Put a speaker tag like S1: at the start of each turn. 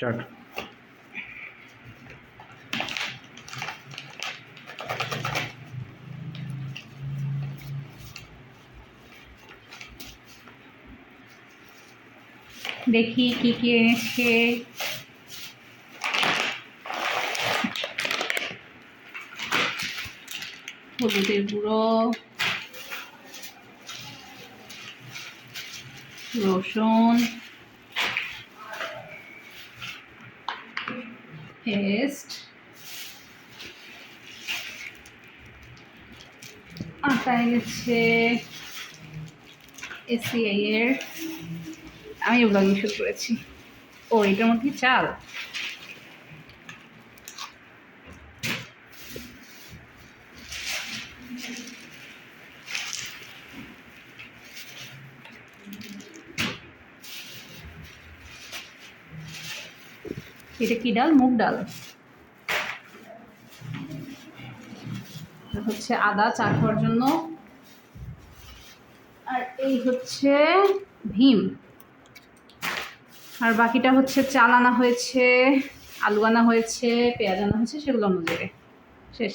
S1: Start.
S2: দেখি কি কি এনেছে। হলুদের গুঁড়ো, রসুন, পেস্ট, আটা এনেছে এসিআই এর। আমি ব্লগিং শুরু করেছি। ও এটার মধ্যে চাল। এটা কি ডাল? মুগ ডাল। হচ্ছে আদা চা খাওয়ার জন্য, আর এই হচ্ছে ভীম, আর বাকিটা হচ্ছে চাল আনা হয়েছে, আলু আনা হয়েছে, পেঁয়াজ আনা হয়েছে, সেগুলো অন্য জায়গায়। শেষ।